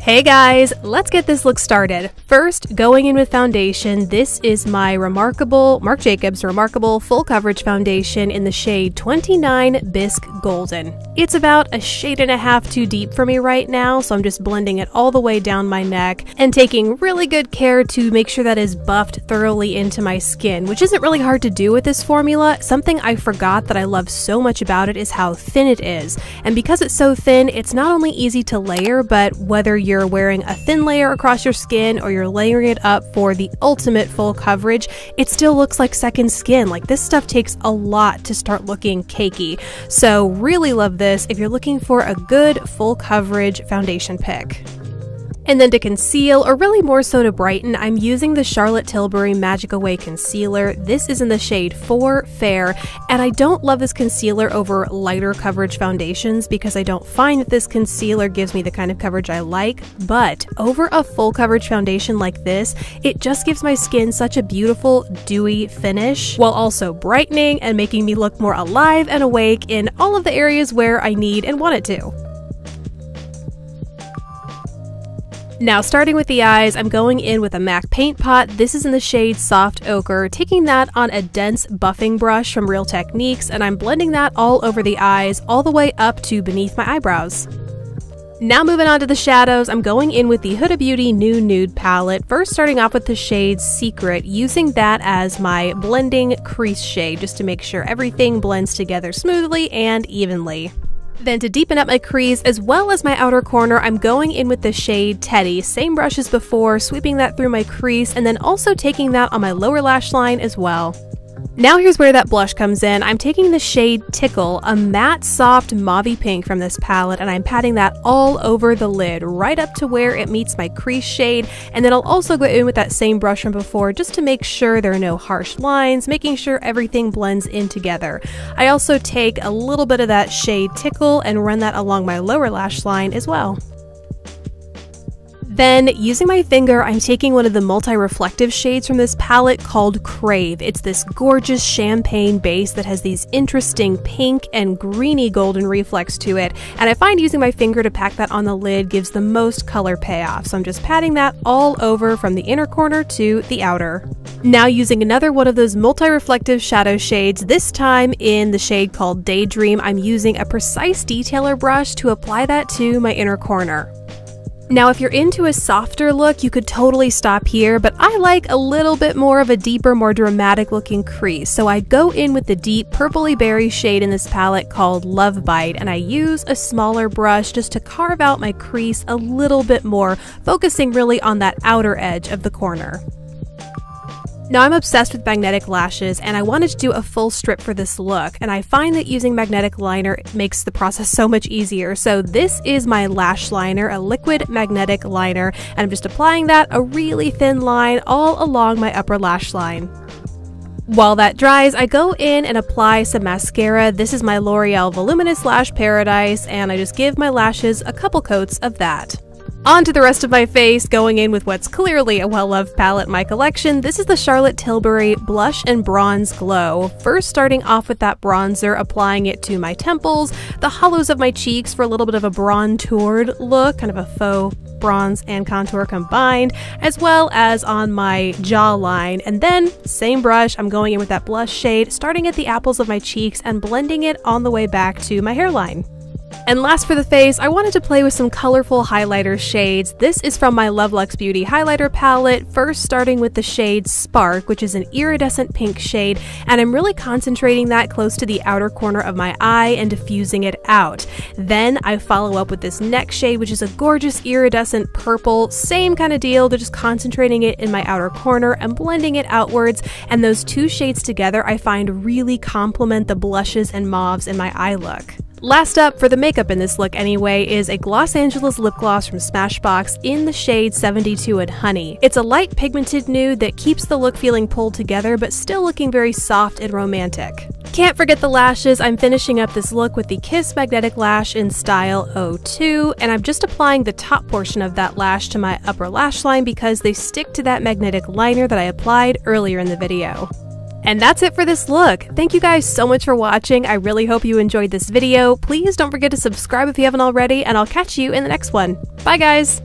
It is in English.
Hey guys, let's get this look started. First, going in with foundation, this is my Marc Jacobs Remarkable Full Coverage Foundation in the shade 29 Bisque Golden. It's about a shade and a half too deep for me right now, so I'm just blending it all the way down my neck and taking really good care to make sure that is buffed thoroughly into my skin, which isn't really hard to do with this formula. Something I forgot that I love so much about it is how thin it is. And because it's so thin, it's not only easy to layer, but whether you're wearing a thin layer across your skin or you're layering it up for the ultimate full coverage, it still looks like second skin. Like, this stuff takes a lot to start looking cakey. So really love this if you're looking for a good full coverage foundation pick. And then to conceal, or really more so to brighten, I'm using the Charlotte Tilbury Magic Away Concealer. This is in the shade 4 Fair, and I don't love this concealer over lighter coverage foundations because I don't find that this concealer gives me the kind of coverage I like, but over a full coverage foundation like this, it just gives my skin such a beautiful, dewy finish, while also brightening and making me look more alive and awake in all of the areas where I need and want it to. Now, starting with the eyes, I'm going in with a MAC paint pot. This is in the shade Soft Ochre, taking that on a dense buffing brush from Real Techniques, and I'm blending that all over the eyes, all the way up to beneath my eyebrows. Now moving on to the shadows, I'm going in with the Huda Beauty New Nude palette, first starting off with the shade Secret, using that as my blending crease shade, just to make sure everything blends together smoothly and evenly. Then to deepen up my crease as well as my outer corner, I'm going in with the shade Teddy, same brush as before, sweeping that through my crease and then also taking that on my lower lash line as well. Now here's where that blush comes in. I'm taking the shade Tickle, a matte soft mauve pink from this palette, and I'm patting that all over the lid, right up to where it meets my crease shade, and then I'll also go in with that same brush from before just to make sure there are no harsh lines, making sure everything blends in together. I also take a little bit of that shade Tickle and run that along my lower lash line as well. Then, using my finger, I'm taking one of the multi-reflective shades from this palette called Crave. It's this gorgeous champagne base that has these interesting pink and greeny golden reflex to it, and I find using my finger to pack that on the lid gives the most color payoff, so I'm just patting that all over from the inner corner to the outer. Now using another one of those multi-reflective shadow shades, this time in the shade called Daydream, I'm using a precise detailer brush to apply that to my inner corner. Now, if you're into a softer look, you could totally stop here, but I like a little bit more of a deeper, more dramatic looking crease. So I go in with the deep purpley berry shade in this palette called Love Bite, and I use a smaller brush just to carve out my crease a little bit more, focusing really on that outer edge of the corner. Now, I'm obsessed with magnetic lashes, and I wanted to do a full strip for this look, and I find that using magnetic liner makes the process so much easier. So this is my LashLiner, a liquid magnetic liner, and I'm just applying that a really thin line all along my upper lash line. While that dries, I go in and apply some mascara. This is my L'Oreal Voluminous Lash Paradise, and I just give my lashes a couple coats of that. On to the rest of my face, going in with what's clearly a well-loved palette in my collection. This is the Charlotte Tilbury Blush and Bronze Glow. First starting off with that bronzer, applying it to my temples, the hollows of my cheeks for a little bit of a bronzed look, kind of a faux bronze and contour combined, as well as on my jawline. And then, same brush, I'm going in with that blush shade, starting at the apples of my cheeks and blending it on the way back to my hairline. And last for the face, I wanted to play with some colorful highlighter shades. This is from my Love Luxe Beauty highlighter palette, first starting with the shade Spark, which is an iridescent pink shade, and I'm really concentrating that close to the outer corner of my eye and diffusing it out. Then I follow up with this next shade, which is a gorgeous iridescent purple, same kind of deal, but just concentrating it in my outer corner and blending it outwards, and those two shades together I find really complement the blushes and mauves in my eye look. Last up, for the makeup in this look anyway, is a Los Angeles lip gloss from Smashbox in the shade 72 and Honey. It's a light pigmented nude that keeps the look feeling pulled together but still looking very soft and romantic. Can't forget the lashes. I'm finishing up this look with the Kiss Magnetic Lash in Style 02, and I'm just applying the top portion of that lash to my upper lash line because they stick to that magnetic liner that I applied earlier in the video. And that's it for this look. Thank you guys so much for watching. I really hope you enjoyed this video. Please don't forget to subscribe if you haven't already, and I'll catch you in the next one. Bye guys!